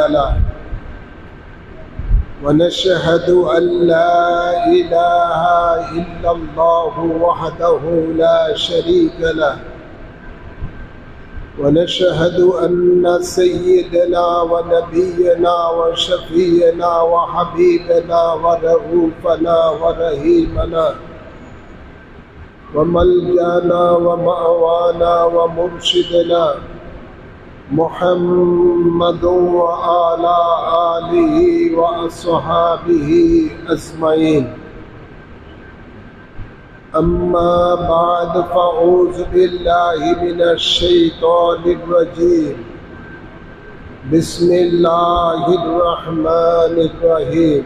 له ونشهد أن لا إله إلا الله وحده لا شريك له ونشهد أن سيدنا ونبينا وشفينا وحبيبنا ورؤوفنا ورحيمنا وملجأنا ومأوانا ومرشدنا محمد وعلى آله وأصحابه أجمعين أما بعد فأعوذ بالله من الشيطان الرجيم بسم الله الرحمن الرحيم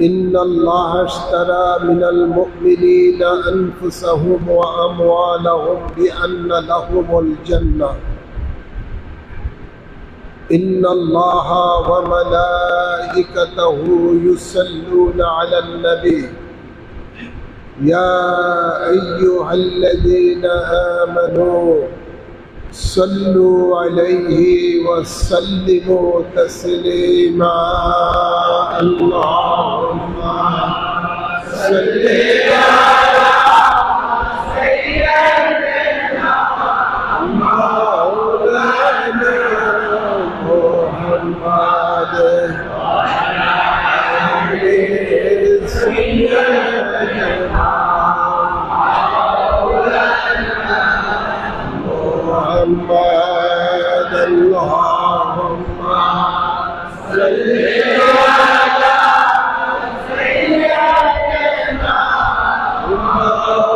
إن الله اشترى من المؤمنين أنفسهم وأموالهم بأن لهم الجنة إن الله وملائكته يصلون على النبي يا أيها الذين آمنوا صلوا عليه وسلموا تسليما اللهم صل على سيدنا مولانا محمد وعلى آل سيدنا محمد اللهم صل على سيدنا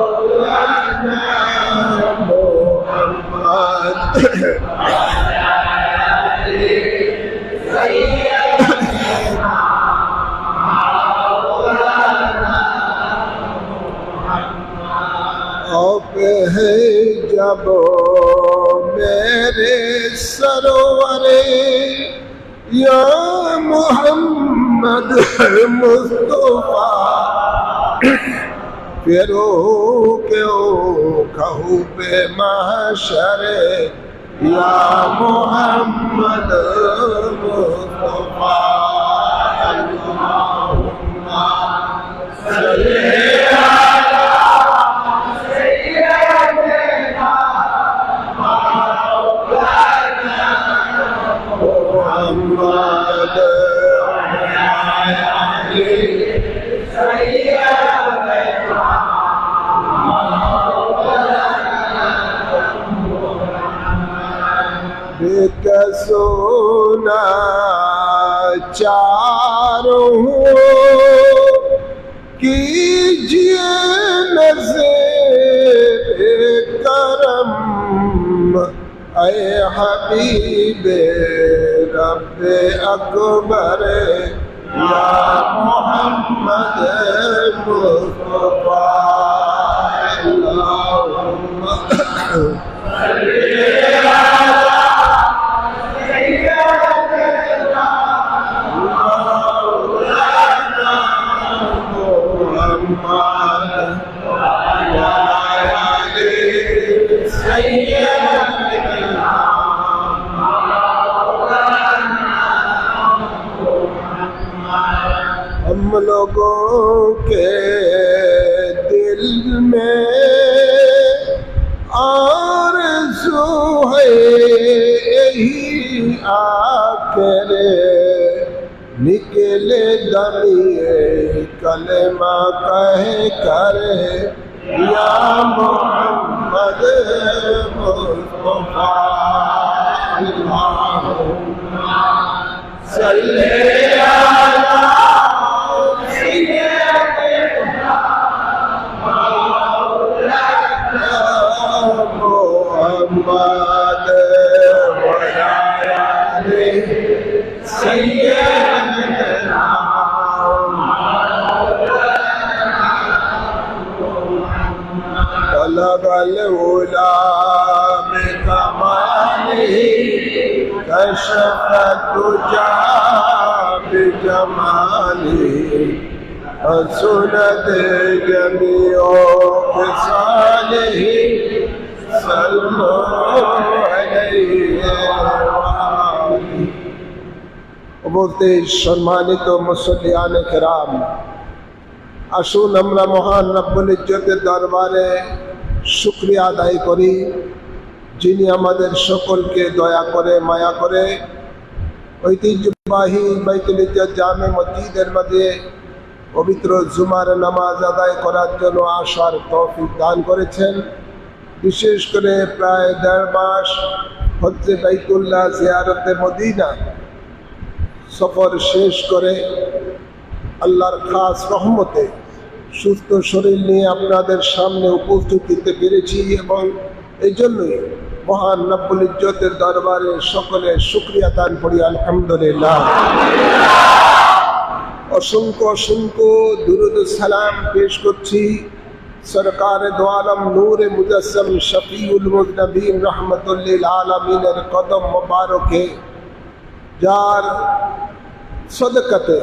مولانا محمد وعلى آل سيدنا مولانا محمد अब है जब मेरे सरोवरे या मोहम्मद मुस्तफा फिरो क्यों कहूँ पे महशरे या मोहम्मद मुस्तफा अल्लाहुम्मा सल्ली सोना चारों कीजिए नज़र करम ऐ हबीबे रब्बे अकबर या मोहम्मद मुस्तफा अल्लाहुम्मा हम लोगों के दिल में आरज़ू है यही आखिरे निकले दरिए कलमा कह कर या मोहम्मद मुस्तफा अल्लाहुम्मा सल्ली अला सय्यिदना मौलाना मुहम्मद व अला आलि सय्यिदना बलगल उला में कमाली कशफ़ तुजा बिजमाली हसनत जमीओ ख़िसालिही صلوا عليه বলতে সম্মানিত মুসল্লিয়ান কেরাম, আসুন আমরা মহান রব্বুল ইজ্জতের দরবারে শুকরিয়া আদায় করি, যিনি আমাদের সকলকে দয়া করে মায়া করে ঐতিহ্যবাহী বাইতুল ইজ্জত জামে মসজিদের মধ্যে পবিত্র জুমার নামাজ আদায় করার জন্য আসার তৌফিক দান করেছেন। বিশেষ করে প্রায় ১.৫ মাস হজ্জে বাইতুল্লাহ জিয়ারতে মদিনা সফর শেষ করে আল্লাহর খাস রহমতে সুস্থ শরীর নিয়ে আপনাদের সামনে উপস্থিত দিতে পেরেছি, এবং এই জন্যই মহান রব্বুল ইজ্জতের দরবারে সকলে শুকরিয়া দান করি আলহামদুলিল্লাহ। অসংখ্য অসংখ্য দুরুদ সালাম পেশ করছি সরকারে দো আলম নূরে মুজাসসম শফিউল মুজনবিন রহমতুল্লিল আলামিনের কদম মোবারকে, যার সদকাতে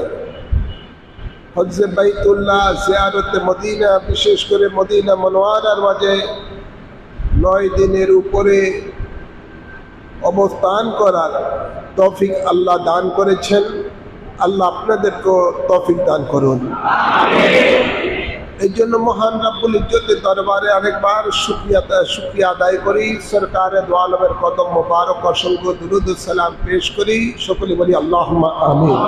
হজ্জে বাইতুল্লাহ জিয়ারতে মদিনা, বিশেষ করে মদিনা মনোয়ারার মাঝে ৯ দিনের উপরে অবস্থান করার তৌফিক আল্লাহ দান করেছেন। আল্লাহ আপনাদেরকেও তৌফিক দান করুন। এই জন্য মহান রব্বুল ইজ্জতের দরবারে আরেকবার শুকরিয়া আদায় করি, সরকারে দো আলমের কদম মোবারক অসংখ্য দুরুদ সালাম পেশ করি, সকলে বলি আল্লাহুম্মা আমিন।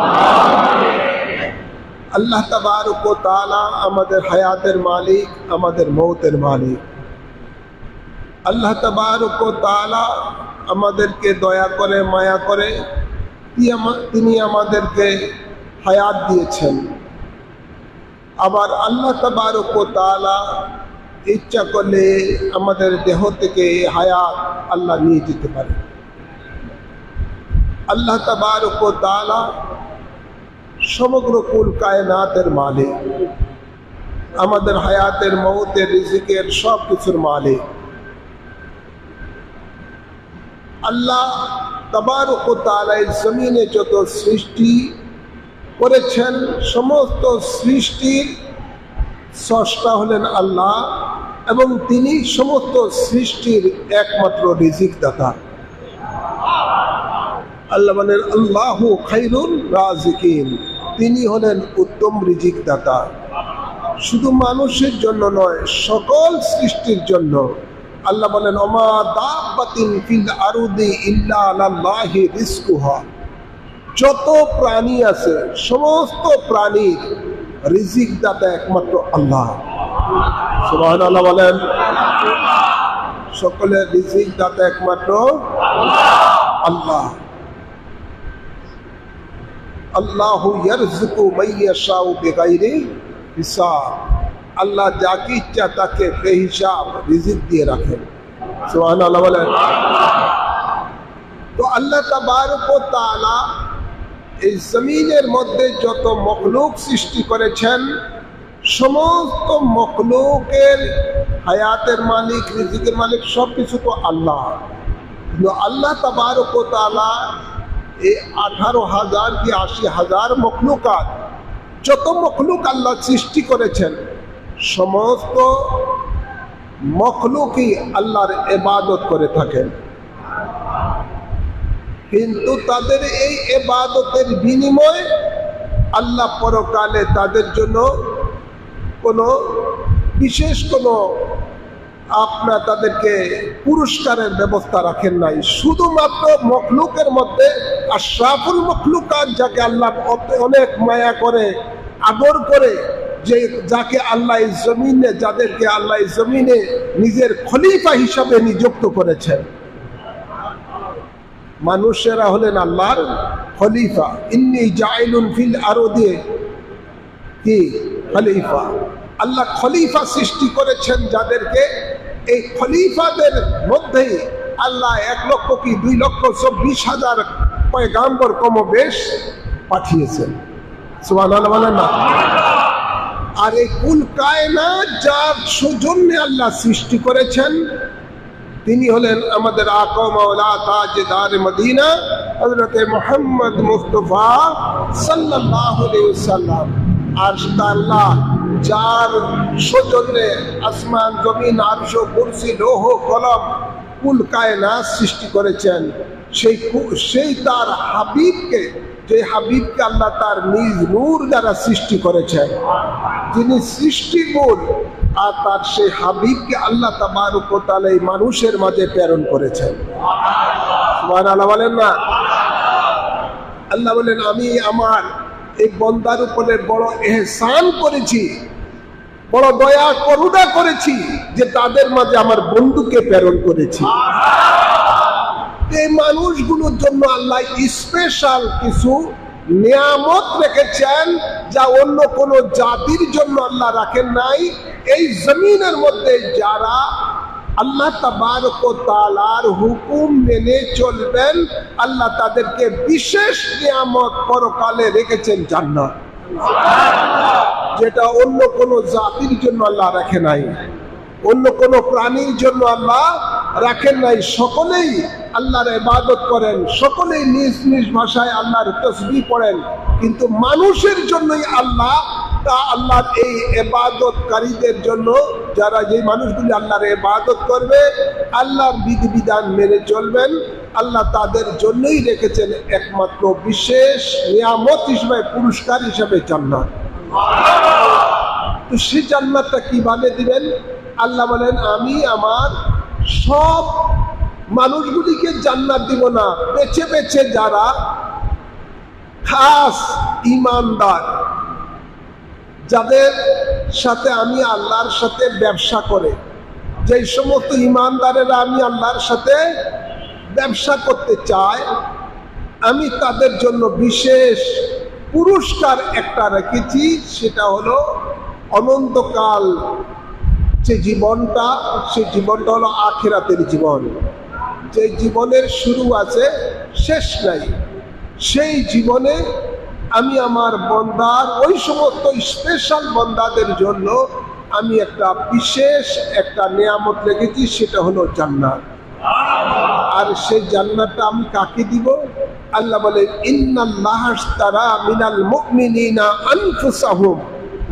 আল্লাহ তাবারক ওয়া তাআলা আমাদের হায়াতের মালিক, আমাদের মৌতের মালিক। আল্লাহ তাবারক ওয়া তাআলা আমাদেরকে দয়া করে মায়া করে তিনি আমাদেরকে হায়াত দিয়েছেন। আবার আল্লাহ তাবারক ওয়া তাআলা ইচ্ছা করলে আমাদের দেহ থেকে হায়াত আল্লাহ নিয়ে যেতে পারে। আল্লাহ তাবারক ওয়া তাআলা সমগ্র কুল কায়নাতের মালিক, আমাদের হায়াতের মৌতের রিজিকের সব কিছুর মালিক। আল্লাহ তাবারক ওয়া তাআলা এই জমিনে যত সৃষ্টি করেছেন, সমস্ত সৃষ্টির স্রষ্টা হলেন আল্লাহ, এবং তিনি সমস্ত সৃষ্টির একমাত্র রিজিক দাতা। আল্লাহ বলেন আল্লাহু খায়রুর রাজিকিন, তিনি হলেন উত্তম রিজিক দাতা। শুধু মানুষের জন্য নয়, সকল সৃষ্টির জন্য। আল্লাহ বলেন ওমা দাব্বাতিন ফিল আরদি ইল্লা আলাল্লাহি রিজকুহা, যত প্রাণী আছে সমস্ত প্রাণীর রিজিক দাতা একমাত্র আল্লাহ। সুবহানাল্লাহ বলেন, সকলের রিজিক দাতা একমাত্র আল্লাহ। আল্লাহু ইয়ারযুকু মাইয়াশাউ বিগাইরি হিসাব, আল্লাহ যাকে ইচ্ছা তাকে বেহিসাব রিজিক দিয়ে রাখেন। সুবহানাল্লাহ বলেন। তো আল্লাহ তাবারক ওয়া তাআলা এই জমিনের মধ্যে যত মখলুক সৃষ্টি করেছেন, সমস্ত মখলুকের হায়াতের মালিক, রিজিকের মালিক সব কিছু তো আল্লাহ। কিন্তু আল্লাহ তাবারক ওয়া তাআলা এই 18,000 কি 80,000 মখলুকাত, যত মখলুক আল্লাহ সৃষ্টি করেছেন, সমস্ত মখলুকই আল্লাহর ইবাদত করে থাকেন। কিন্তু তাদের এই ইবাদতের বিনিময়ে আল্লাহ পরকালে তাদের জন্য কোনো বিশেষ কোনো তাদেরকে পুরস্কারের ব্যবস্থা রাখেন নাই। শুধুমাত্র মখলুকের মধ্যে আশরাফুল মখলুকাত, যাকে আল্লাহ অনেক মায়া করে, আদর করে, যে যাকে আল্লাহ জমিনে, যাদেরকে আল্লাহ জমিনে নিজের খলিফা হিসাবে নিযুক্ত করেছেন। মানুষেরা হলেন আল্লাহর খলিফা। ইন্নী জাইলুন ফিল আরদি কি খলিফা, আল্লাহ খলিফা সৃষ্টি করেছেন যাদেরকে, এই খলিফাদের মধ্যেই আল্লাহ 1 লক্ষ কি 2,24,000 পয়গাম্বর কমবেশ পাঠিয়েছেন। সুবহানাল্লাহ বলেন না। আর এই কুল কায়নাত যার সৌজন্যে আল্লাহ সৃষ্টি করেছেন, তিনি হলেন আমাদের আকা মাওলা তাজদার মদিনা হযরত মুহাম্মদ মুস্তাফা সাল্লাল্লাহু আলাইহি ওয়াসাল্লাম। আর আল্লাহ যার সৌজন্যে আসমান জমিন আরশ কুরসি লৌহ কলম কুল কায়নাত সৃষ্টি করেছেন, সেই তার হাবিবকে, যে হাবিবকে আল্লাহ তার নিজ নূর দ্বারা সৃষ্টি করেছেন, যিনি সৃষ্টিমূল, আর তার সেই হাবিবকে আল্লাহ তাবারক ওয়া তাআলা এই মানুষের মাঝে প্রেরণ করেছেন। সুবহানাল্লাহ বলেন না? আল্লাহ বলেন, আমি আমার এই বান্দার উপরে বড় ইহসান করেছি, বড় দয়া করুণা করেছি যে তাদের মাঝে আমার বন্ধুকে প্রেরণ করেছি। এই মানুষগুলোর জন্য আল্লাহ স্পেশাল কিছু নিয়ামত রেখেছেন যা অন্য কোনো জাতির জন্য আল্লাহ রাখেন নাই। এই জমিনের মধ্যে যারা আল্লাহ তাবারক ওয়া তাআলার হুকুম মেনে চলবেন, আল্লাহ তাদেরকে বিশেষ নিয়ামত পরকালে রেখেছেন জান্নাত, যেটা অন্য কোনো জাতির জন্য আল্লাহ রাখে নাই, অন্য কোনো প্রাণীর জন্য আল্লাহ রাখেন নাই। সকলেই আল্লাহর ইবাদত করেন, সকলেই নিজ নিজ ভাষায় আল্লাহর তাসবিহ পড়েন, কিন্তু মানুষের জন্যই আল্লাহ আল্লাহর এই ইবাদতকারীদের জন্য, যারা যে মানুষগুলি আল্লাহর ইবাদত করবে, আল্লাহর বিধিবিধান মেনে চলবেন, আল্লাহ তাদের জন্যই রেখেছেন একমাত্র বিশেষ নিয়ামত হিসেবে, পুরস্কার হিসেবে জান্নাত। তো সেই জান্নাতটা কিভাবে দিবেন? আল্লাহ বলেন, আমি আমার সব মানুষগুলিকে জান্নাত দিব না, বেছে বেছে যারা খাস ঈমানদার, যাদের সাথে আমি আল্লাহর সাথে ব্যবসা করে, যেই সমস্ত ঈমানদারেরা আমি আল্লাহর সাথে ব্যবসা করতে চায়, আমি তাদের জন্য বিশেষ পুরস্কার একটা রেখেছি। সেটা হলো অনন্তকাল যে জীবনটা, সেই জীবনটা হলো আখিরাতের জীবন, যে জীবনের শুরু আছে শেষ নাই। সেই জীবনে আমি আমার বান্দার, ওই সমস্ত স্পেশাল বান্দাদের জন্য আমি একটা বিশেষ একটা নিয়ামত রেখেছি, সেটা হলো জান্নাত। আর সেই জান্নাতটা আমি কাকে দিব? আল্লাহ বলে, ইন্নাল্লাহা আশতারা মিনাল মুমিনিনা আনফুসাহুম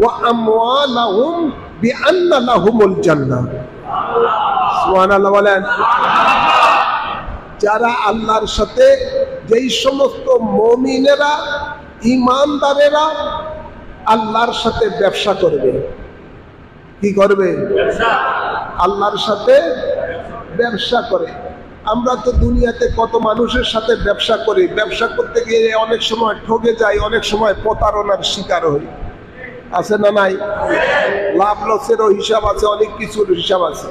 ওয়া আমওয়ালাহুম বিআন্না লাহুমুল জান্নাহ। সুবহানাল্লাহ বলেন। যারা আল্লাহর সাথে, যেই সমস্ত মুমিনেরা, ঈমানদারেরা আল্লাহর সাথে ব্যবসা করবে, কি করবে? আল্লাহর সাথে ব্যবসা করে। আমরা তো দুনিয়াতে কত মানুষের সাথে ব্যবসা করি, ব্যবসা করতে গিয়ে অনেক সময় ঠকে যাই, অনেক সময় প্রতারণার শিকার হই, আছে না নাই? লাভ লসেরও হিসাব আছে, অনেক কিছুর হিসাব আছে।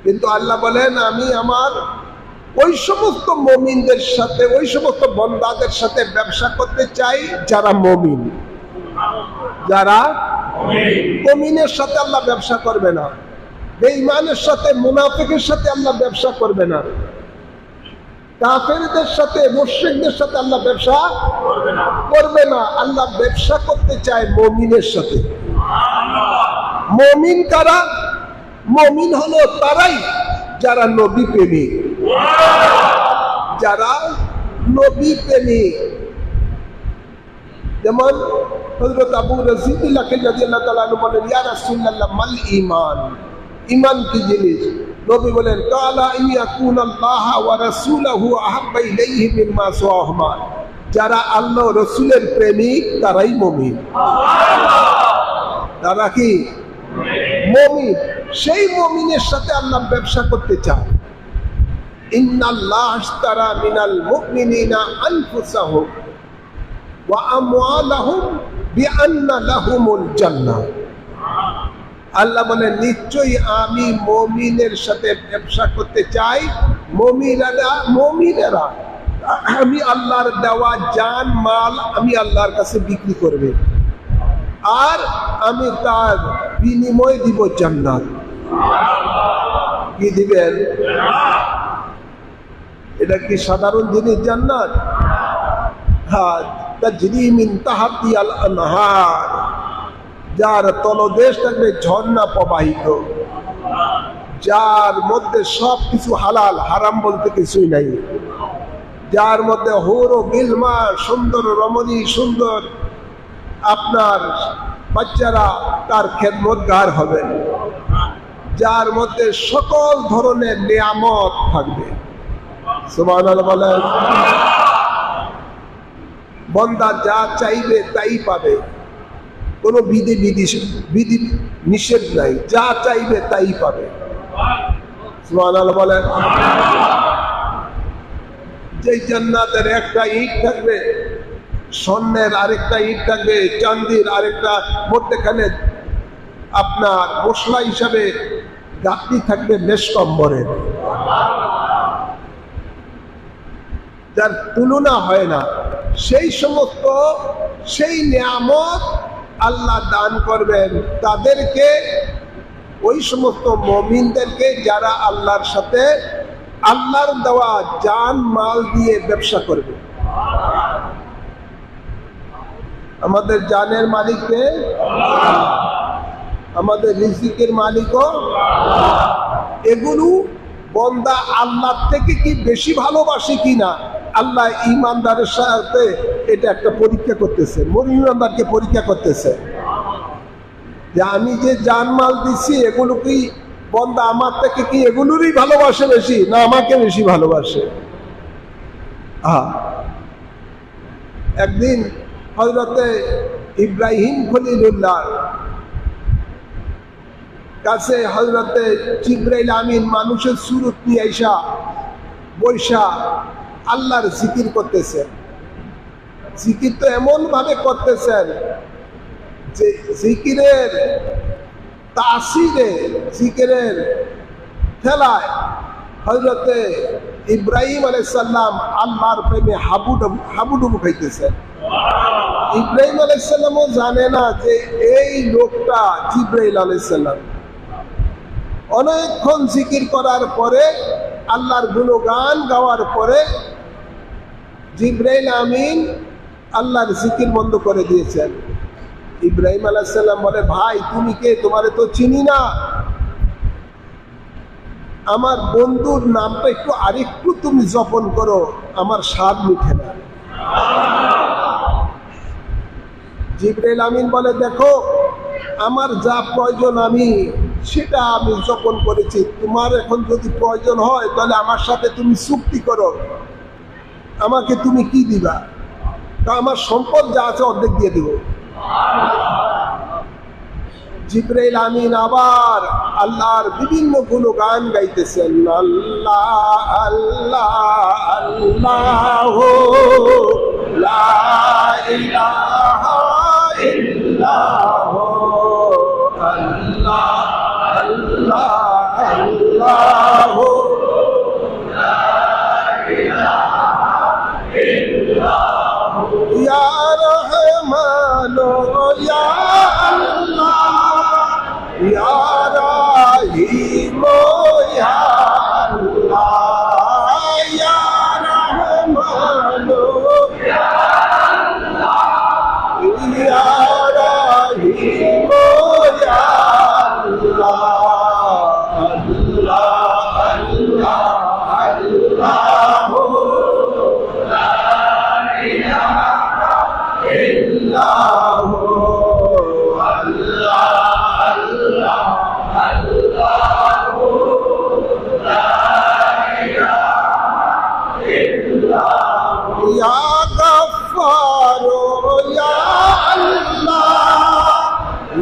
কিন্তু আল্লাহ বলেন, আমি আমার ওই সমস্ত মুমিনদের সাথে, ওই সমস্ত বান্দাদের সাথে ব্যবসা করতে চাই যারা মুমিন। যারা মুমিনের সাথে আল্লাহ ব্যবসা করবে না, বেঈমানের সাথে, মুনাফিকের সাথে আল্লাহ ব্যবসা করবে না, কাফেরদের সাথে, মুশরিকদের সাথে আল্লাহ ব্যবসা করবে না। আল্লাহ ব্যবসা করতে চায় মুমিনের সাথে। মুমিন কারা? মুমিন হলো তারাই যারা নবী প্রেমিক, যারা নবী প্রেমিক। যেমন হযরত আবু রাযিয়াল্লাহ রাদিয়াল্লাহু তাআলা আনহু বলেন, ইয়া রাসূলুল্লাহ মাল ঈমান, ঈমান কি জিনিস? নবী বলেন, কালা ইয়াকুনাল্লাহ ওয়া রাসূলুহু আহাব্বা ইলাইহি মিম্মা সিওয়াহুমা। যারা আল্লাহ রাসূলের প্রেমিক তারাই মুমিন। তারা কি মুমিন? সেই মুমিনের সাথে আল্লাহ ব্যবসা করতে চায়। ইন্নাল্লাহ আশতারা মিনাল মুমিনিনা আনফুসাহুম ওয়া আমওয়ালাহুম বিআন্না লাহুমুল জান্নাহ। আল্লাহ বলেন, নিশ্চয়ই আমি মুমিনের সাথে ব্যবসা করতে চাই। মুমিনেরা আমি আল্লাহর দেওয়া জান মাল আমি আল্লাহর কাছে বিক্রি করবে, আর আমি তার বিনিময় দিব জান্নাত। কি দিবেন? এটা কি সাধারণ জিনিস জান্নাত? হ্যাঁ, তাজরি মিন তাহতিহাল আনহার, যার তলদেশ থাকবে ঝর্ণা প্রবাহিত, যার মধ্যে সব কিছু হালাল, হারাম বলতে কিছুই নাই, যার মধ্যে হুর ও গিলমা, সুন্দর রমণী, সুন্দর আপনার বাচ্চারা তার খেদমতগার হবেন, যার মধ্যে সকল ধরনের নিয়ামত থাকবে। সুবহানাল্লাহ বলেন। বান্দা যা চাইবে তাই পাবে, কোনো বিধি নিষেধ নাই, যা চাইবে তাই পাবে। সুবহানাল্লাহ বলেন। যে জান্নাতের একটা ইট থাকবে স্বর্ণের, আরেকটা ইট থাকবে চাঁদির, আরেকটা মধ্যখানে আপনার মশলা হিসাবে গাঁথনি থাকবে মেশকম্বরের, যার তুলনা হয় না। সেই নিয়ামত আল্লাহ দান করবেন তাদেরকে, ওই সমস্ত মুমিনদেরকে যারা আল্লাহর সাথে আল্লাহর দেওয়া জান মাল দিয়ে ব্যবসা করবে। আমাদের জানের মালিককে, আমাদের রিজিকের মালিকও। এগুলো বান্দা আল্লাহ থেকে কি বেশি ভালোবাসে কিনা, আল্লাহ ইমানদারের সাথে এটা একটা পরীক্ষা করতেছে, ইমানদারকে পরীক্ষা করতেছে যে আমি যে জানমাল দিচ্ছি এগুলো কি বান্দা আমার থেকে কি এগুলোরই ভালোবাসে বেশি, না আমাকে বেশি ভালোবাসে। একদিন হযরতে ইব্রাহিম খলিলুল্লাহ কাছে হযরতে জিবরাইল আমিন মানুষের সুরত নিয়ে আইসা বৈশা আল্লাহর জিকির করতেছেন। জিকির তো এমন ভাবে করতেছেন যে জিকিরের তাসিরে, জিকিরের খেলায় হযরতে ইব্রাহিম আলাইহিস সালাম আল্লাহর প্রেমে হাবুডুবু খাইতেছেন। ইব্রাহিম আলাইহিস সালামও জানে না যে এই লোকটা জিবরাইল আলাইহিস সালাম। অনেকক্ষণ জিকির করার পরে, আল্লাহর গুণগান গাওয়ার পরে জিবরাইল আমিন আল্লাহর জিকির বন্ধ করে দিয়েছেন। ইব্রাহিম আলাইহিস সালাম বলে, ভাই তুমি কে? তোমারে তো চিনি না, আমার বন্ধুর নামটা একটু আরেকটু তুমি জপন করো, আমার স্বাদ মিঠে না। জিবরাইল আমিন বলে, দেখো আমার যা প্রয়োজন আমি সেটা আমি জপন করেছি, তোমার এখন যদি প্রয়োজন হয় তাহলে আমার সাথে তুমি চুক্তি করো, আমাকে তুমি কি দিবা? আমার সম্পদ যা আছে অর্ধেক দিয়ে দিব। জিবরাইল আমিন আবার আল্লাহর বিভিন্ন গুণগান গাইতেছেন, আল্লাহ আল্লাহ আল্লাহ লা ইলাহা ইল্লাল্লাহ আল্লাহ আল্লাহ আল্লাহ লা ইলাহা ইল্লাল্লাহ ইয়া রহমান ইয়া Ya Rahim Ya Allah Ya Rahman Ya Allah Ya Rahim Ya Allah Allah Allah Allah La ilaha illallah Ya Ghaffaro Ya Allah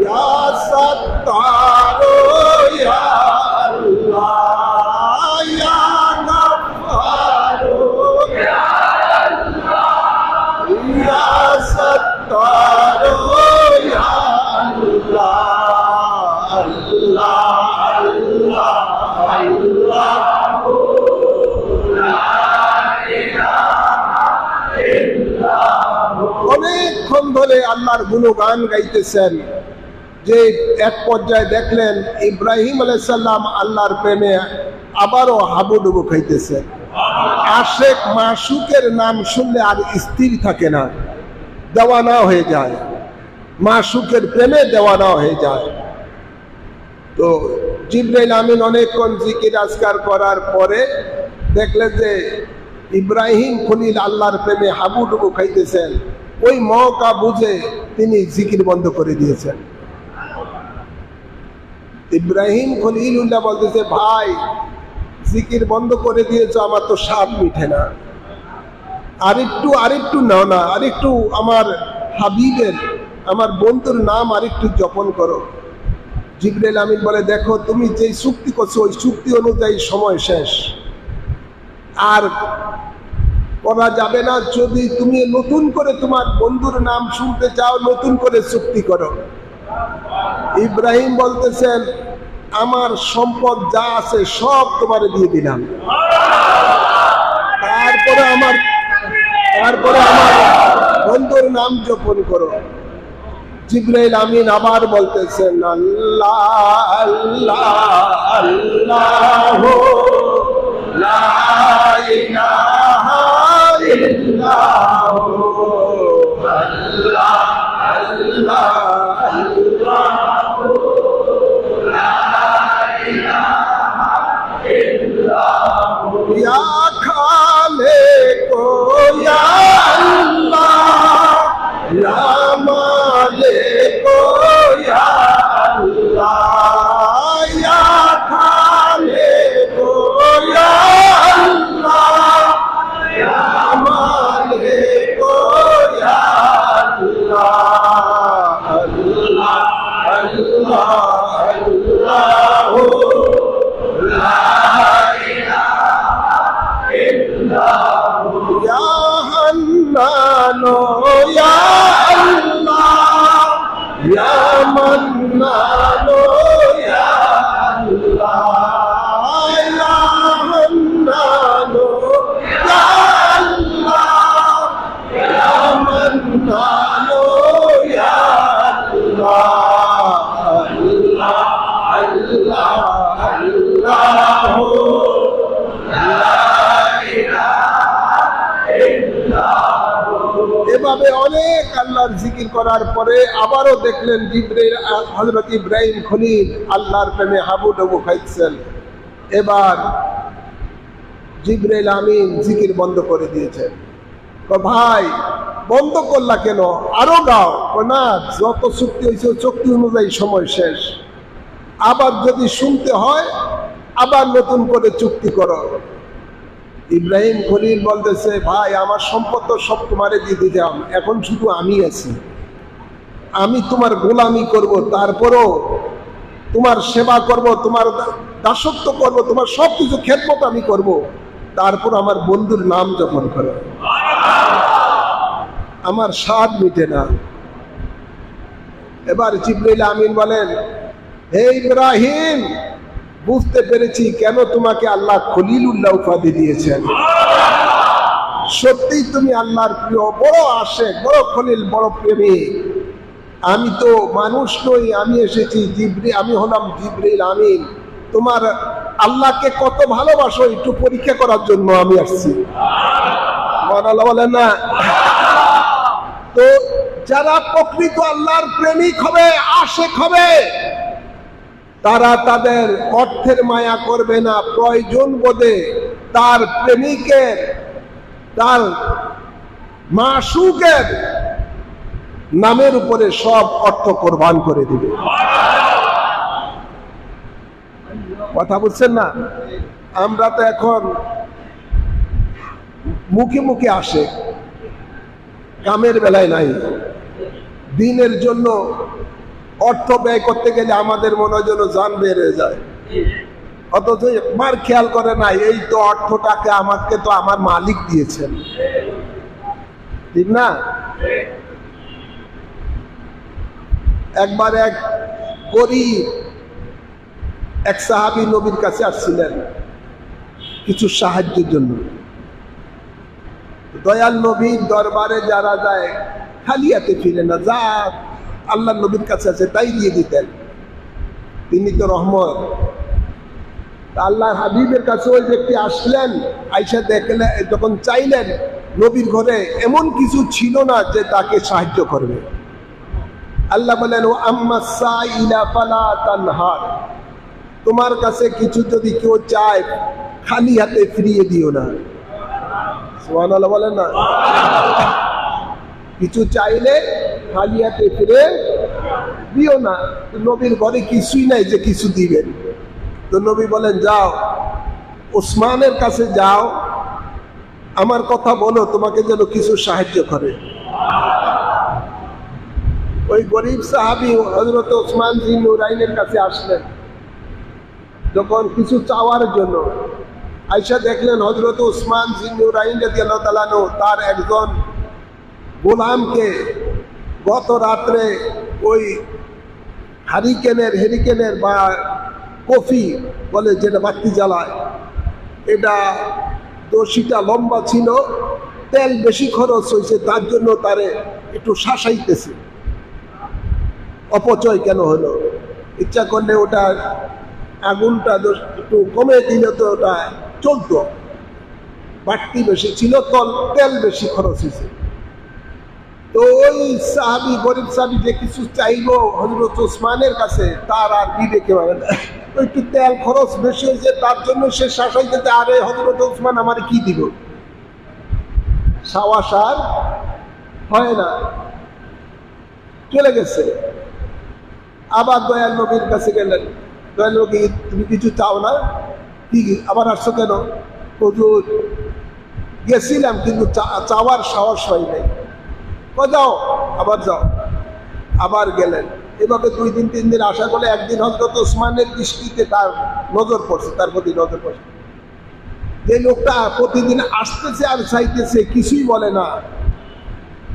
Ya Sattaro Ya Allah Ya Ghaffaro Ya Allah Ya Sattaro Ya Allah Allah Allah Allah অনেকক্ষণ ধরে আল্লাহর গুণগান গাইতেছেন, যে এক পর্যায়ে দেখলেন ইব্রাহিম আলাইহিস সালাম আল্লাহর প্রেমে আবারও হাবুডুবু খাইতেছেন। আশেক মাশুকের নাম শুনলে আর স্থির থাকে না, দেওয়ানা হয়ে যায়, মাশুকের প্রেমে দেওয়ানা হয়ে যায়। তো জিবরাইল আমিন অনেকক্ষণ জিকির আজকার করার পরে দেখলেন যে ইব্রাহিম খলিল আল্লাহর প্রেমে হাবুডুবু খাইতেছেন। ওই মৌকা বুঝে তিনি জিকির বন্ধ করে দিয়েছেন। ইব্রাহিম খলিলুল্লাহ বলতেছে, ভাই জিকির বন্ধ করে দিয়েছো, আমার তো স্বাদ মিঠে না, আরেকটু নাও না, আরেকটু আমার হাবিবের, আমার বন্ধুর নাম আরেকটু জপন করো। জিবরাইল আমিন বলে, দেখো তুমি যেই চুক্তি করছো ওই চুক্তি অনুযায়ী সময় শেষ, আর করা যাবে না। যদি তুমি নতুন করে তোমার বন্ধুর নাম শুনতে চাও, নতুন করে চুক্তি করো। ইব্রাহিম বলতেছেন, আমার সম্পদ যা আছে সব তোমারে দিয়ে দিলাম, তারপরে আমার বন্ধুর নাম জপন করো। জিবরাইল আমিন আবার বলতেছেন, আল্লাহ আল্লাহ আল্লাহ লা ইলাহা ইল্লাল্লাহ আল্লাহ আল্লাহ আল্লাহ লা ইলাহা ইল্লাল্লাহ ইয়া খালিকো ইয়া আল্লাহ ইয়া মালিকো ইয়া আল্লাহ ইয়া খালিকো ইয়া আল্লাহ ইয়া মালিকো ইয়া আল্লাহ আল্লাহ আল্লাহ আল্লাহ লা ইলাহা ইল্লাল্লাহ ইয়া হান্নানো ইয়া Ya Mannano Ya Allah Ya Mannano Ya Allah Ya Mannano Ya Allah Allah Allah Allah এভাবে অনেক আল্লাহর জিকির করার পরে আবারও দেখলেন জিবরাইল, হযরত ইব্রাহিম খলিল আল্লাহর প্রেমে হাবুডুবু খাইছেন। এবার জিবরাইল আমিন জিকির বন্ধ করে দিয়েছেন। ভাই বন্ধ করলা কেন, আরো গাও। না, যত চুক্তি হয়েছে চুক্তি অনুযায়ী সময় শেষ, আবার যদি শুনতে হয় আবার নতুন করে চুক্তি করো। ইব্রাহিম খলিল বলতেছে, ভাই আমার সম্পদ তো সব তোমারে দিয়ে দিলাম, এখন শুধু আমি আছি, আমি তোমার গোলামি করব, তারপরও তোমার সেবা করব, তোমার দাসত্ব করব, তোমার সবকিছু খেদমত আমি করব, তারপর আমার বন্ধুর নাম জপন করো, আমার স্বাদ মিটে না। এবার জিবরাইল আমিন বলেন, হে ইব্রাহিম, বুঝতে পেরেছি কেন তোমাকে আল্লাহ খলিলুল্লাহ উপাধি দিয়েছেন। সত্যি তুমি আল্লাহর প্রিয়, বড় আশেক, বড় খলিল, বড় প্রেমী। আমি তো মানুষ নই, আমি এসেছি আমি হলাম জিবরাইল আমিন, তোমার আল্লাহকে কত ভালোবাসো একটু পরীক্ষা করার জন্য আমি আসছি। সুবহানাল্লাহ বলেন না? তো যারা প্রকৃত আল্লাহর প্রেমিক হবে, আশেক হবে, তারা তাদের অর্থের মায়া করবে না, প্রয়োজন বোধে তার প্রেমিকের, তার মাশুকের নামের উপরে সব অর্থ কোরবান করে দিবে। কথা বুঝছেন না? আমরা তো এখন মুখে মুখে আসে, কামের বেলায় নাই। দিনের জন্য অর্থ ব্যয় করতে গেলে আমাদের মনে যেন জান বেড়ে যায়, অথচ একবার খেয়াল করে না, এই তো অর্থটাকে আমাকে তো আমার মালিক দিয়েছেন, ঠিক না? একবার এক গরিব এক সাহাবী নবীর কাছে আসছিলেন কিছু সাহায্যের জন্য। দয়াল নবীর দরবারে যারা যায় খালি হাতে ফিরে না, যা আল্লাহ নবীর কাছে আছে তাই দিয়ে দিতেন, তিনি তো রহমত। আল্লাহ হাবিবের কাছে ওই ব্যক্তি আসলেন, আইসা দেখলেন, যখন চাইলেন, নবীর ঘরে এমন কিছু ছিল না যে তাকে সাহায্য করবে। আল্লাহ বলেন, ও আম্মা সাইলা ফালা তানহার, তোমার কাছে কিছু যদি কেউ চায় খালি হাতে ফিরিয়ে দিও না। সুবহানাল্লাহ বলেন না? কিছু চাইলে খালি হাতে ফিরে দিও না। নবীর ঘরে কিছুই নাই যে কিছু দিবেন। তো নবী বলেন, যাও ওসমানের কাছে যাও, আমার কথা বলো, তোমাকে যেন কিছু সাহায্য করে। ওই গরিব সাহাবী হযরত ওসমান জিন নুরাইনের কাছে আসলেন যখন কিছু চাওয়ার জন্য। আয়েশা দেখলেন হযরত ওসমান জিন নুরাইন রাদিয়াল্লাহু তাআলা আনহু তার একজন গোলামকে গত রাত্রে ওই হেরিকেনের বা কফি বলে যেটা বাতি জ্বালায়, এটা দড়িটা লম্বা ছিল, তেল বেশি খরচ হয়েছে, তার জন্য তারে একটু শাসাইতেছে। অপচয় কেন হলো? ইচ্ছা করলে ওটা আগুনটা একটু কমে দিলে তো ওটা চলতো। বাড়তি বেশি ছিল, তেল বেশি খরচ হয়েছে। তো ওই সাহাবি, গরিব সাহাবি যে কিছু চাইবো হযরত ওসমানের কাছে, তার আর বিবেকে পারে না। একটু তেল খরচ বেশি হয়েছে, তার জন্য সে শাসাইতে, আরে হযরত ওসমান আমার কি দিব? সাওয়াস আর হয় না, চলে গেছে। আবার দয়াল নবীর কাছে গেলেন, দয়াল নবী তুমি কিছু চাও না? কি আবার আসছো কেন? হুজুর গেছিলাম কিন্তু চাওয়ার সাহস হয় নাই। যাও, আবার যাও। আবার গেলেন। এভাবে 2 দিন 3 দিন আশা করলে একদিন হযরত ওসমানের দৃষ্টিতে তার নজর পড়ছে, তার প্রতি নজর পড়ছে। যে লোকটা প্রতিদিন আসতেছে আর চাইতেছে, কিছুই বলে না,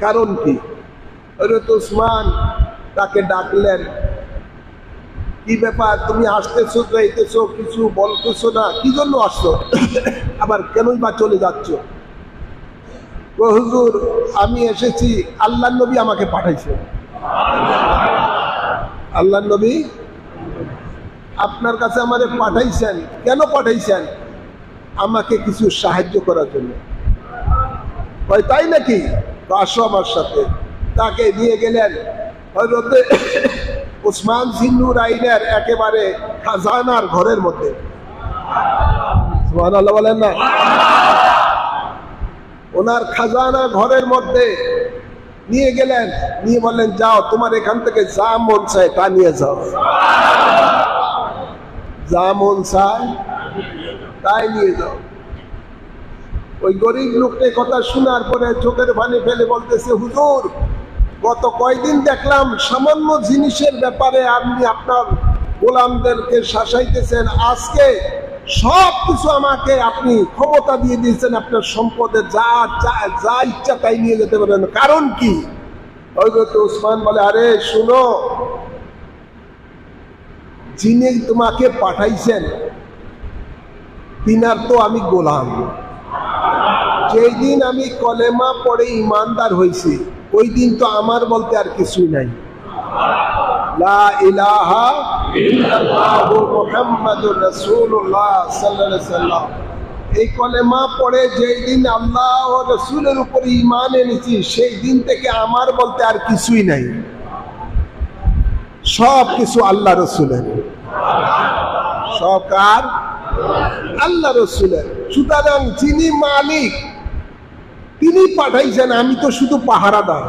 কারণ কি? হযরত ওসমান তাকে ডাকলেন, কি ব্যাপার, তুমি আসতেছো যাইতেছো, কিছু বলতেছো না, কি জন্য আসছো? আবার কেনই বা চলে যাচ্ছ? হুজুর আমি এসেছি, আল্লাহর নবী আমাকে পাঠাইছে। আল্লাহর নবী আপনার কাছে আমারে পাঠাইছেন? কেন পাঠাইছেন? আমাকে কিছু সাহায্য করার জন্য। তাই নাকি? তো আসো আমার সাথে। তাকে নিয়ে গেলেন হযরত ওসমান জিন নুরাইনের একেবারে খাজানার ঘরের মধ্যে। সুবহানাল্লাহ বলেন না? ওনার খাজানা ঘরের মধ্যে নিয়ে গেলেন, নিয়ে বললেন, যাও তোমার এখান থেকে যা মন চায় তা নিয়ে যাও, যা মন চায় তাই নিয়ে যাও। ওই গরিব লোকটা কথা শোনার পরে চোখের পানি ফেলে বলতেছে, হুজুর গত কয়দিন দেখলাম সামান্য জিনিসের ব্যাপারে আপনি আপনার গোলামদেরকে শাসাইতেছেন, আজকে সব কিছু আমাকে আপনি ক্ষমতা দিয়ে দিয়েছেন, আপনার সম্পদের যা ইচ্ছা তাই নিয়ে যেতে পারেন, কারণ কি? হযরত ওসমান বলে, আরে শুনো, যিনি তোমাকে পাঠাইছেন তিনার তো আমি গোলাম। যেই দিন আমি কলেমা পড়ে ইমানদার হয়েছি, ওই দিন তো আমার বলতে আর কিছুই নাই। লা ইলাহা ইল্লাল্লাহু মুহাম্মাদুর রাসূলুল্লাহ সাল্লাল্লাহু আলাইহি ওয়াসাল্লাম, এই কলেমা পড়ে যেই দিন আল্লাহ ও রাসূলের উপর ঈমান এনেছি, সেই দিন থেকে আমার বলতে আর কিছুই নাই, সব কিছু আল্লাহ রাসূলের। সব কার? আল্লাহ রাসূলের। সুতরাং যিনি মালিক তিনি পাঠাইছেন, আমি তো শুধু পাহারাদার,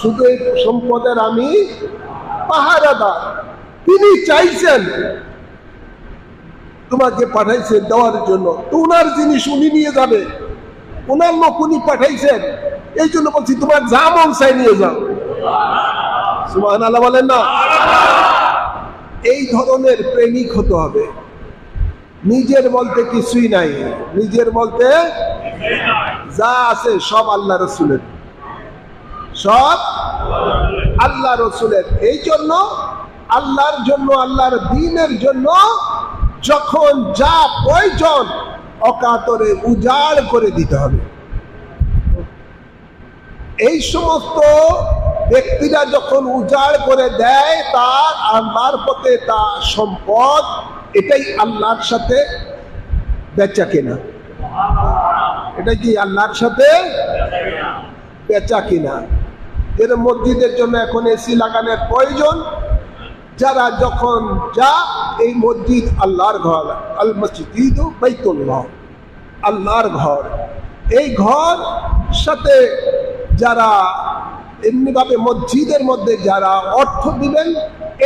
শুধু এই সম্পদের আমি পাহারাদার। তিনি চাইছেন তোমাকে পাঠাইছেন দেওয়ার জন্য, তো ওনার জিনিস উনি নিয়ে যাবে, ওনার লোক উনি পাঠাইছেন, এই জন্য বলছি তোমার যা মন চাই নিয়ে যাও। সুবহানাল্লাহ বলেন না? এই ধরনের প্রেমিক হতে হবে। নিজের বলতে কিছুই নাই, নিজের বলতে যা আছে সব আল্লাহ রাসূলের, সব আল্লাহ রাসূলের। এই জন্য আল্লাহর জন্য, আল্লাহর দ্বীনের জন্য যখন যা প্রয়োজন অকাতরে উজাড় করে দিতে হবে। এই সমস্ত ব্যক্তিরা যখন উজাড় করে দেয়, তার আল্লাহর পথে তার সম্পদ, এটাই আল্লাহর সাথে বেচা কেনা। এটা কি আল্লাহর সাথে বেচা কিনা? এর মসজিদের জন্য এখন এসি লাগানোর প্রয়োজন, যারা যখন যা এই মসজিদ আল্লাহর ঘর, আল মসজিদ বাইতুল্লাহ, আল্লাহর ঘর, এই ঘর সাথে যারা এমনি ভাবে মসজিদের মধ্যে যারা অর্থ দিবেন,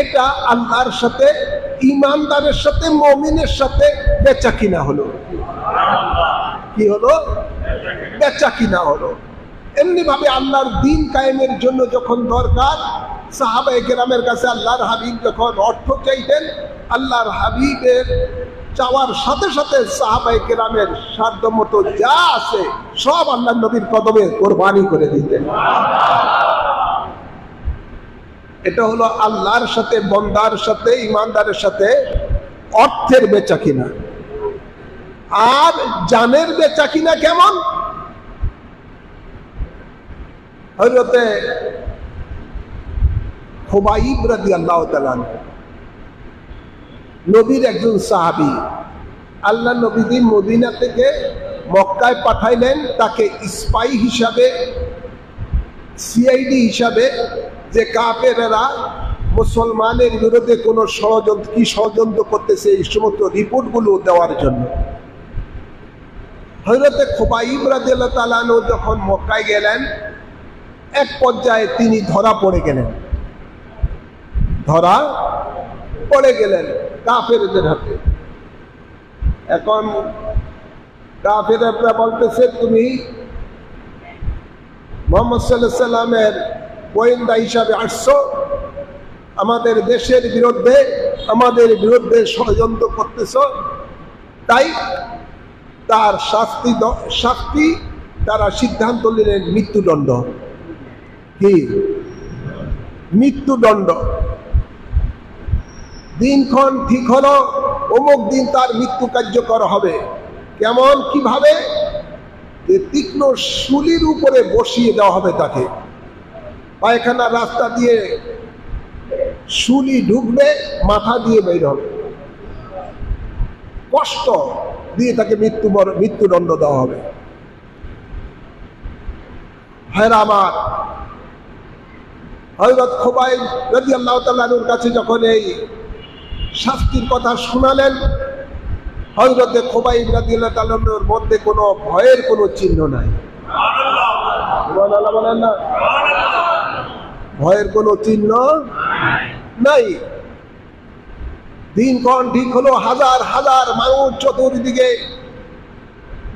এটা আল্লাহর সাথে, ইমানদারের সাথে, মুমিনের সাথে বেচা কিনা হলো। কি হলো? বেচা কিনা হলো। এমনি ভাবে আল্লাহর দ্বীন কায়েমের জন্য যখন দরকার, সাহাবায়ে কেরামের কাছে আল্লাহর হাবিব যখন অর্থ চাইতেন, আল্লাহর হাবিবের চাওয়ার সাথে সাথে সাহাবায়ে কেরামের সাধ্য মতো যা আছে সব আল্লাহর নবীর কদমে কোরবানি করে দিতেন। এটা হলো আল্লাহর সাথে, বন্দার সাথে, ইমানদারের সাথে অর্থের বেচা কিনা। আর জানের বেচা কিনা কেমন? হযরতে খুবাইব রাদিয়াল্লাহু তাআলা নবীর একজন সাহাবী, আল্লাহ নবী মদিনা থেকে মক্কায় পাঠাইলেন তাকে স্পাই হিসাবে, সিআইডি হিসাবে, যে কাফেররা মুসলমানের বিরুদ্ধে কোনো ষড়যন্ত্র করতেছে এই সমস্ত রিপোর্টগুলো দেওয়ার জন্য। হযরতে খুবাইব রাদিয়াল্লাহু তাআলা যখন মক্কায় গেলেন, এক পর্যায়ে তিনি ধরা পড়ে গেলেন কাফেরদের হাতে। এখন কাফেররা বলতেছে, তুমি মুহাম্মদ সাল্লাল্লাহু আলাইহি সাল্লামের গোয়েন্দা হিসাবে আসছো, আমাদের দেশের বিরুদ্ধে, আমাদের বিরুদ্ধে ষড়যন্ত্র করতেছ, তাই তার শাস্তি তারা সিদ্ধান্ত নিলেন মৃত্যুদণ্ড। কি? মৃত্যুদণ্ড। দিনক্ষণ ঠিক হলো, অমুক দিন তার মৃত্যু কার্যকর হবে। কেমন, কিভাবে? যে তীক্ষ্ণ শুলির উপরে বসিয়ে দেওয়া হবে তাকে। পায়খানা রাস্তা দিয়ে শুলি ঢুকবে, মাথা দিয়ে বের হবে, কষ্ট দিয়ে তাকে মৃত্যুদণ্ড দেওয়া হবে। ভাইরা আমার, হযরত খুবাইব রাদিয়াল্লাহু তাআলার কাছে যখন এই শাস্তির কথা শোনালেন, হযরতে খুবাইব রাদিয়াল্লাহু তাআলার মধ্যে কোনো ভয়ের কোনো চিহ্ন নাই। সুবহানাল্লাহ বলেন না? ভয়ের কোনো চিহ্ন নাই। দিনক্ষণ ঠিক হলো, হাজার হাজার মানুষ চতুর্দিকে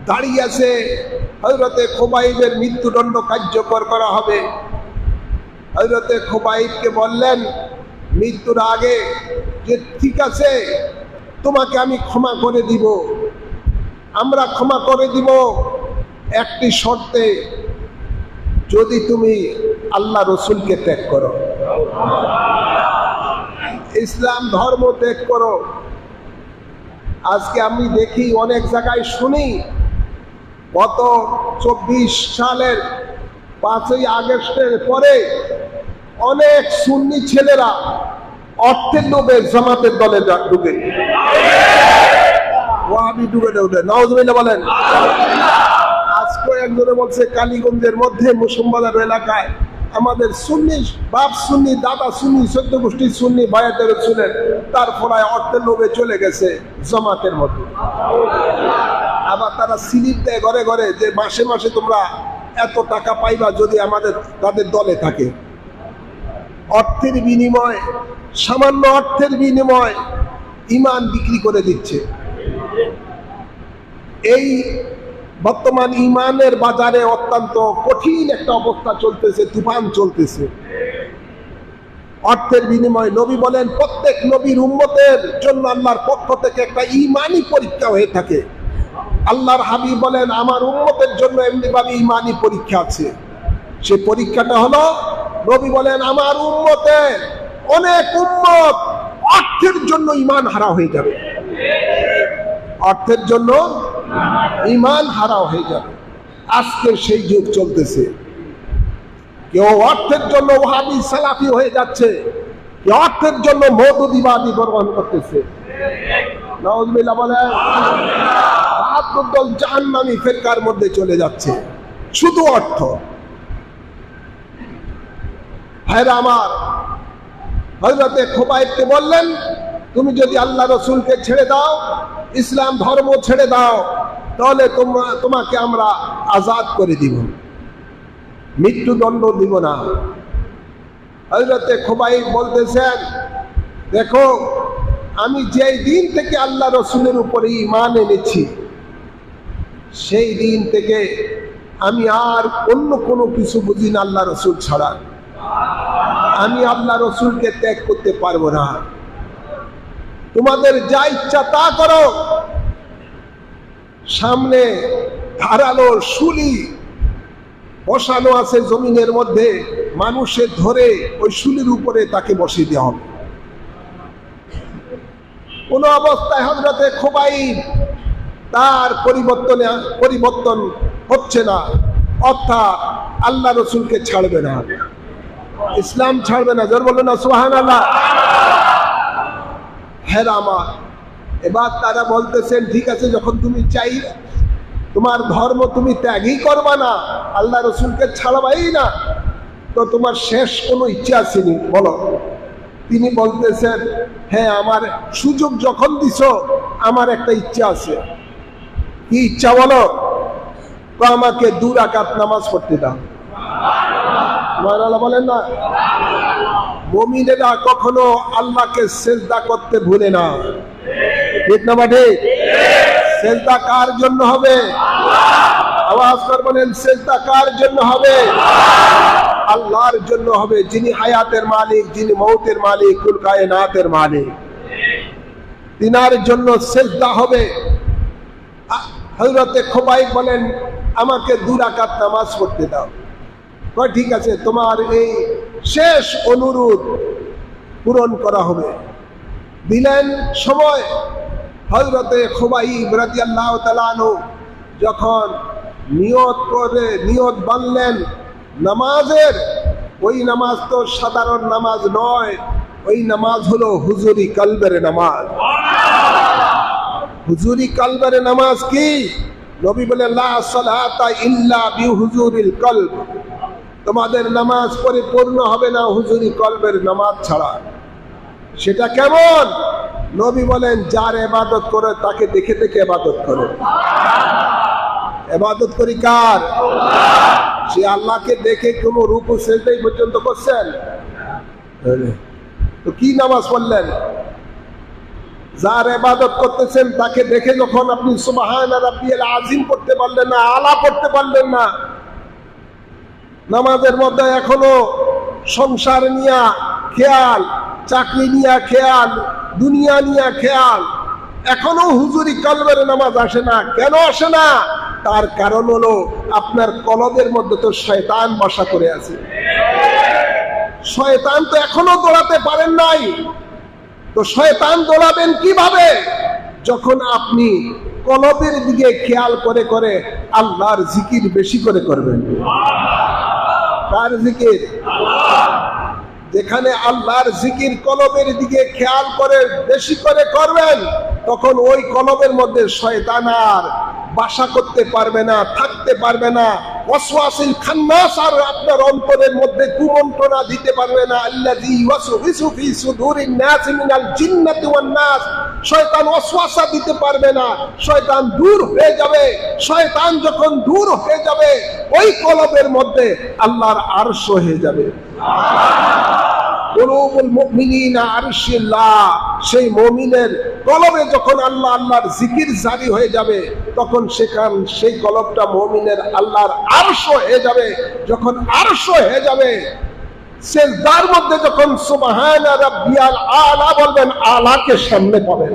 দাঁড়িয়ে আছে, হযরতে খুবাইবের মৃত্যুদণ্ড কার্যকর করা হবে। হযরতে খুবাইবকে বললেন মৃত্যুর আগে যে, ঠিক আছে, তোমাকে আমি ক্ষমা করে দিব, আমরা ক্ষমা করে দিব একটি শর্তে, যদি তুমি আল্লাহ রসুলকে ত্যাগ করো, ইসলাম ধর্ম ত্যাগ করো। আজকে আমি দেখি, অনেক জায়গায় শুনি, গত 24 সালের 5ই আগস্টের পরে অনেক সুন্নি ছেলেরা অর্থের লোভে জামাতের দলে ঢুকে, ওয়াহাবি ঢুকে নাউজুবিল্লাহ বলেন। আজকে একজনে বলছে, কালীগঞ্জের মধ্যে মুসলমানদের এলাকায় আমাদের সুন্নি বাপ সুন্নি, দাদা সুন্নি, 14 গোষ্ঠী সুন্নি ভাইয়াদের ছিলেন, তার ফলায় অর্থের লোভে চলে গেছে জামাতের মধ্যে। আবার তারা স্লিপ দেয় ঘরে ঘরে যে মাসে মাসে তোমরা এত টাকা পাইবা যদি তাদের দলে থাকে। অর্থের বিনিময়, সামান্য অর্থের বিনিময় ঈমান বিক্রি করে দিচ্ছে। এই বর্তমান ঈমানের বাজারে অত্যন্ত কঠিন একটা অবস্থা চলতেছে, তুফান চলতেছে। অর্থের বিনিময়, নবী বলেন প্রত্যেক নবীর উম্মতের জন্য আল্লাহর পক্ষ থেকে একটা ঈমানি পরীক্ষা হয়ে থাকে। আল্লাহর হাবিব বলেন আমার উম্মতের জন্য এমনিভাবে ঈমানি পরীক্ষা আছে। সে পরীক্ষাটা হলো, নবী বলেন আমার উম্মতের অনেক উম্মত অর্থের জন্য ঈমান হারা হয়ে যাবে, অর্থের জন্য ঈমান হারা হয়ে যাবে। আজকে সেই যুগ চলতেছে। কেউ অর্থের জন্য ওয়াহাবি সালাফি হয়ে যাচ্ছে, কেউ অর্থের জন্য মওদুদিবাদী গ্রহণ করতেছে। নাউজুবিল্লাহ বলেন। বাহাত্তর দল জাহান্নামী ফিরকার মধ্যে চলে যাচ্ছে, শুধু অর্থ। ভাইরা আমার, হযরতে খুবাইবকে বললেন তুমি যদি আল্লাহ রসুলকে ছেড়ে দাও, ইসলাম ধর্ম ছেড়ে দাও, তাহলে তোমাকে আমরা আজাদ করে দিব। মৃত্যুদণ্ড দিব না। হযরতে খুবাইব বলতেছেন, দেখো আমি যেই দিন থেকে আল্লাহ রসুলের উপরে ঈমান এনেছি সেই দিন থেকে আমি আর অন্য কোনো কিছু বুঝি না আল্লাহ রসুল ছাড়া। আমি আল্লাহ রসুলকে ত্যাগ করতে পারবো না। তোমাদের যা ইচ্ছা তা করো। সামনে ধারালো শুলি বসানো আছে জমিনের মধ্যে, মানুষের ধরে ওই শুলির উপরে তাকে বসিয়ে দেওয়া হবে। কোন অবস্থায় হযরতে খুবাইব তার পরিবর্তন হচ্ছে না, অর্থাৎ আল্লাহ রসুলকে ছাড়বে না, ইসলাম ছাড়বে না। জোর বলুন না সুবহানাল্লাহ। হ্যাঁ আমার এবার তারা বলতেছেন, ঠিক আছে যখন তুমি চাই তোমার ধর্ম তুমি ত্যাগই করবা না, আল্লাহ রসুলকে ছাড়বাই না, তো তোমার শেষ কোনো ইচ্ছা আসেনি বলো। তিনি বলতেছেন, হ্যাঁ আমার সুযোগ যখন দিছ আমার একটা ইচ্ছা আছে। কি ইচ্ছা বলো? তো আমাকে 2 রাকাত নামাজ পড়তে দাও। সুবহানাল্লাহ বলেন না। মুমিনেরা কখনো আল্লাহকে সিজদা করতে ভুলে না, ঠিক না ঠিক? সিজদা কার জন্য হবে? আওয়াজ করে বলেন, সিজদা কার জন্য হবে? আল্লাহর জন্য হবে, যিনি হায়াতের মালিক, যিনি মৌতের মালিক, কুল কায়নাতের মালিক। তিনার জন্য সিজদা হবে। হযরতে খুবাইব বলেন, আমাকে 2 রাকাত নামাজ পড়তে দাও। কয় ঠিক আছে, তোমার এই শেষ অনুরোধ পূরণ করা হবে। দিলেন সময়। হযরতে খুবাইব রাদিয়াল্লাহু তাআলা আনহু যখন নিয়ত বাঁধলেন নামাজের, ওই নামাজ তো সাধারণ নামাজ নয়, ওই নামাজ হলো হুজুরি কলবের নামাজ। হুজুরি কলবের নামাজ কি? নবী বলেন, লা সালাতা ইল্লা বিহুজুরিল কলব। তোমাদের নামাজ পরিপূর্ণ হবে না হুজুরি কলবের নামাজ ছাড়া। সেটা কেমন? নবী বলেন, যার ইবাদত করে তাকে দেখে দেখে ইবাদত করে। ইবাদত করি কার? সে আল্লাহকে দেখে কোনো রুকু সিজদা পর্যন্ত করছেন? তো কি নামাজ পড়লেন? যার ইবাদত করতেছেন তাকে দেখে যখন আপনি সুবহানা রাব্বিয়াল আযীম পড়তে পারলেন না, আলা পড়তে পারলেন না, নামাজের মধ্যে এখনো সংসার নিয়ে খেয়াল, চাকরি নিয়ে খেয়াল, দুনিয়া নিয়ে খেয়াল, এখনো হুজুরি কলবের নামাজ আসে না। কেন আসে না? তার কারণ হলো আপনার কলবের মধ্যে তো শয়তান বাসা করে আছে। শয়তান তো এখনো দৌড়াতে পারেন নাই। তো শয়তান দৌড়াবেন কিভাবে? যখন আপনি কলবের দিকে খেয়াল করে করে আল্লাহর জিকির বেশি করে করবেন। কার জিকির? যেখানে আল্লাহর জিকির কলবের দিকে খেয়াল করে বেশি করে করবেন, তখন ওই কলবের মধ্যে শয়তান আর বাসা করতে পারবে না, থাকতে পারবে না। ওয়াসওয়াসিল খান্নাস আর আপনার অন্তরের মধ্যে কুমন্ত্রণা দিতে পারবে না। আল্লাযী ওয়াসওয়াসু ফি সুদুরিন নাস মিনাল জিন্নাতি ওয়ান নাস। শয়তান ওয়াসওয়াসা দিতে পারবে না, শয়তান দূর হয়ে যাবে। শয়তান যখন দূর হয়ে যাবে, ওই কলবের মধ্যে আল্লাহর আরশ হয়ে যাবে। কুলুবুল মুমিনিনা আরশিল্লাহ। সেই মুমিনের কলবে যখন আল্লাহ আল্লাহর জিকির জারি হয়ে যাবে, তখন সেই কলবটা মুমিনের আল্লাহর আরশ হয়ে যাবে। যখন আরশ হয়ে যাবে, সিজদার মধ্যে যখন সুবহানা রাব্বিয়াল আলা বলবেন, আলাকে সামনে পাবেন।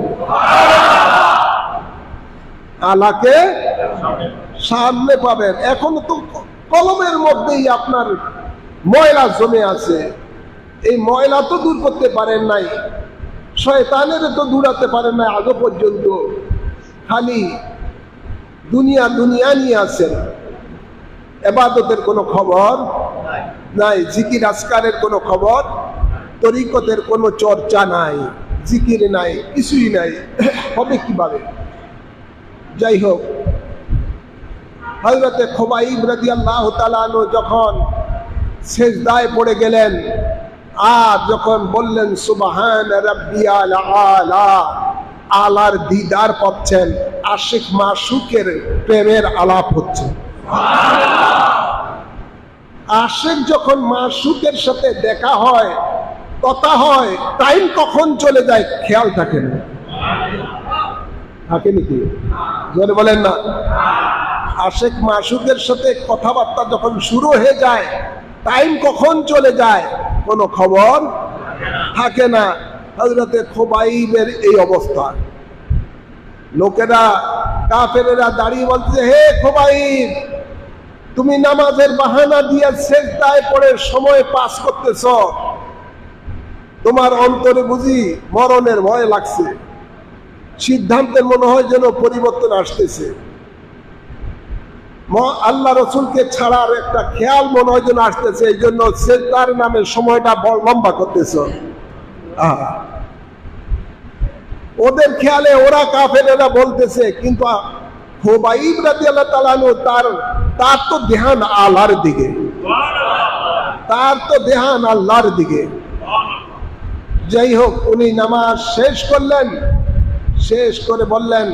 আলাকে সামনে পাবেন। এখন তো কলবের মধ্যেই আপনার ময়লা জমে আছে। এই ময়লা তো দূর করতে পারেন নাই, শয়তানের তো দূরাতে পারেন নাই আজও পর্যন্ত। খালি দুনিয়া দুনিয়া নিয়ে আছেন। ইবাদতের কোনো খবর নাই, জিকির আজকারের কোনো খবর, তরিকতের কোনো চর্চা নাই, জিকির নাই, কিছুই নাই। হবে কিভাবে? যাই হোক, হযরতে খুবাইব রাদিয়াল্লাহু তাআলা আনহু যখন সিজদায় পড়ে গেলেন, আর যখন বললেন সুবহানা রাব্বিয়াল আলা, আলার দিদার পাচ্ছেন, আশিক মাশুকের প্রেমের আলাপ হচ্ছে। আশিক যখন মাশূকের সাথে দেখা হয়, কথা হয়, টাইম কখন চলে যায় খেয়াল থাকে না। থাকে নাকি? জোরে বলেন না। আশিক মাশূকের সাথে কথাবার্তা যখন শুরু হয়ে যায়, টাইম কখন চলে যায় কোনো খবর থাকে না। হযরতে খুবাইবের এই অবস্থা। লোকেরা, কাফেরেরা দাঁড়িয়ে বলছে, হে খুবাইব, তুমি নামাজের বাহানা দিয়ে সিজদায় পড়ে সময় পাস করতেছ, তোমার অন্তরে বুঝি মরণের ভয় লাগছে, সিদ্ধান্তের মনে হয় যেন পরিবর্তন আসতেছে, আল্লাহ রসুলকে ছাড়ার একটা খেয়াল মনে হয় যেন আসতেছে, এই জন্য সিজদার নামে সময়টা লম্বা করতেছ। ওদের খেয়ালে ওরা কাফেরেরা বলতেছে, কিন্তু খুবাইব রাদিয়াল্লাহু তাআলা আনহু তার তো ধ্যান আল্লাহর দিকে, তার তো ধ্যান আল্লাহর দিকে। যাই হোক, উনি নামাজ শেষ করলেন, শেষ করে বললেন,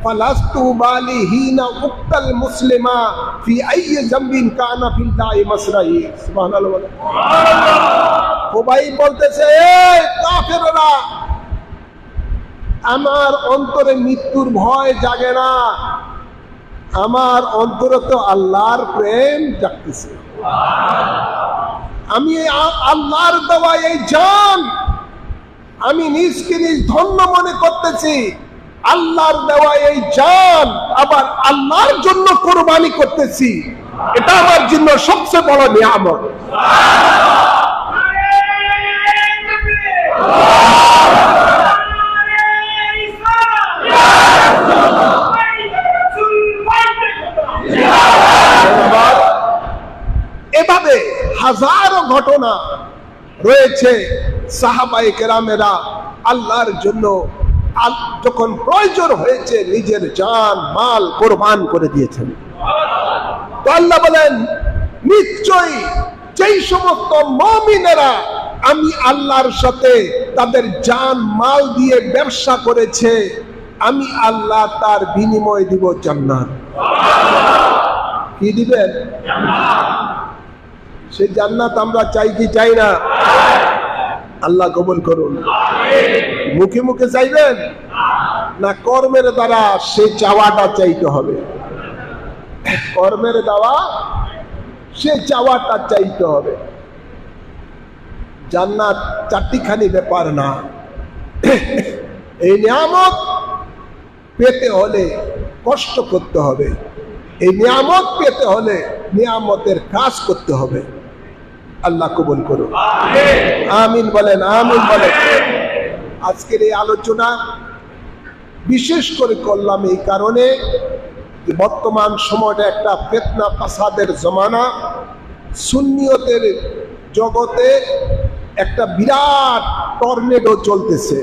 ফালাস্তু বালি হিনা উক্তাল মুসলিমা ফি আইয়ি যামবিন কানা ফিল্লাহি মাসরাহি। সুবহানাল্লাহ। খুবাইব বলতেছে, এই কাফেররা, আমার অন্তরে মৃত্যুর ভয় জাগে না, আমার অন্তরে তো আল্লাহর প্রেম জাগতেছে। আমি আল্লাহর দেওয়া এই জান আমি নিজকে নিজ ধন্য মনে করতেছি। আল্লাহর দেওয়া এই জান আবার আল্লাহর জন্য কোরবানি করতেছি, এটা আমার জন্য সবচেয়ে বড় নিয়ামত। এভাবে হাজারো ঘটনা রয়েছে। সাহাবায়ে কেরামেরা আল্লাহর জন্য যখন প্রয়োজন হয়েছে নিজের জান মাল কোরবান করে দিয়েছেন। তো আল্লাহ বলেন, নিশ্চয়ই যেই সমস্ত মুমিনেরা আমি আল্লাহর সাথে তাদের জান মাল দিয়ে ব্যবসা করেছে, আমি আল্লাহ তার বিনিময় দিব জান্নাত। কি দিবেন? সেই জান্নাত আমরা চাই কি চাই না? আল্লাহ কবুল করুন। মুখে মুখে চাইবেন না কর্মের দ্বারা সেই চাওয়াটা চাইতে হবে? কর্মের দ্বারা সে চাওয়াটা চাইতে হবে। জান্নাত চারটিখানি ব্যাপার না। এই নিয়ামত পেতে হলে কষ্ট করতে হবে, এই নিয়ামত পেতে হলে নিয়ামতের কাজ করতে হবে। আল্লাহ কবুল করুন। আমিন বলেন, আমিন বলেন। আজকের এই আলোচনা বিশেষ করে করলাম এই কারণে যে বর্তমান সময়টা একটা ফিতনা ফাসাদের জমানা। সুন্নিয়তের জগতে একটা বিরাট টর্নেডো চলতেছে,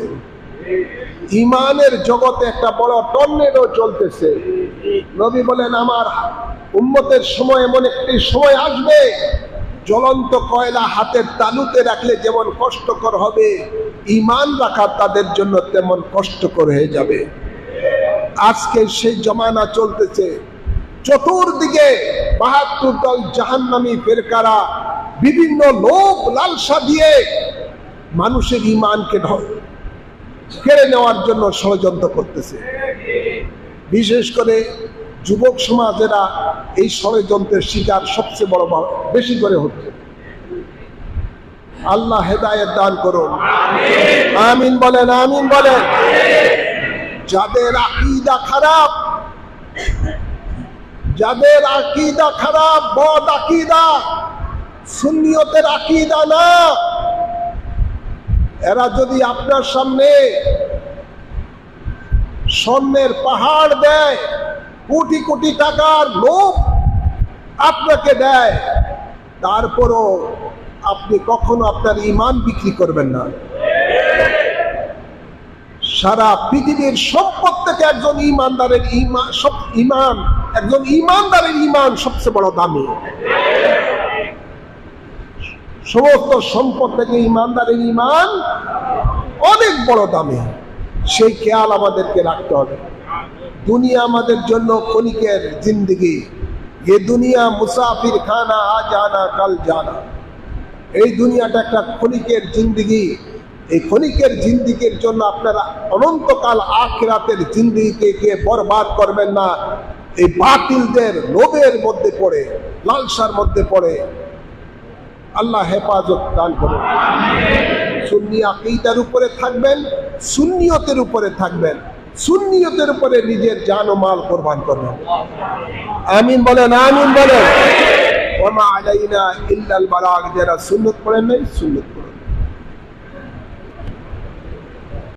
ইমানের জগতে একটা বড় টর্নেডো চলতেছে। নবী বলেন, আমার উম্মতের সময় এমন একটি সময় আসবে, জ্বলন্ত কয়লা হাতের তালুতে রাখলে যেমন কষ্টকর হবে, ঈমান রাখা তাদের জন্য তেমন কষ্টকর হয়ে যাবে। আজকে সেই জমানা চলতেছে। চতুর্দিকে ৭২ দল জাহান্নামী ফেরকারা বিভিন্ন লোভ লালসা দিয়ে মানুষের ঈমানকে কেড়ে নেওয়ার জন্য ষড়যন্ত্র করতেছে। বিশেষ করে যুবক সমাজেরা এই ষড়যন্ত্রের শিকার সবচেয়ে বড় বেশি করে হচ্ছে। আল্লাহ হেদায়েত দান করুন। আমিন বলেন, আমিন বলেন। যাদের আকীদা খারাপ, যাদের আকীদা খারাপ, বদ আকীদা, সুন্নিয়তের আকীদা না, এরা যদি আপনার সামনে স্বর্ণের পাহাড় দেয়, কোটি কোটি টাকার লোভ আপনাকে দেয়, তারপরও আপনি কখনো আপনার ঈমান বিক্রি করবেন না। সারা পৃথিবীর সম্পদ থেকে একজন ঈমানদারের ঈমান, একজন ঈমানদারের ঈমান সবচেয়ে বড় দামি। সমস্ত সম্পদ থেকে ঈমানদারের ঈমান অনেক বড় দামি। সেই খেয়াল আমাদেরকে রাখতে হবে। দুনিয়া আমাদের জন্য ক্ষণিকের জিন্দেগি, ये दुनिया मुसाफिर खाना आज आना कल जाना। এই দুনিয়াটা একটা ক্ষণিকের জিন্দেগি। এই ক্ষণিকের জিন্দেগির জন্য আপনারা অনন্তকাল আখিরাতের জিন্দেগিকে গিয়ে বরবাদ করবেন না এই বাতিলদের লোভের মধ্যে পড়ে, লালসার মধ্যে পড়ে। আল্লাহ হেফাজত দান করুন। সুন্নি আকীদার উপরে থাকবেন, সুন্নিয়তের উপরে থাকবেন, সুন্নিয়তের উপরে নিজের জান ও মাল কোরবান করবেন। আমিন বলেন, আমিন বলেন। ওয়া মা আলাইনা ইল্লাল বালাগ। যারা সুন্নত পড়েন নাই, সুন্নত পড়েন।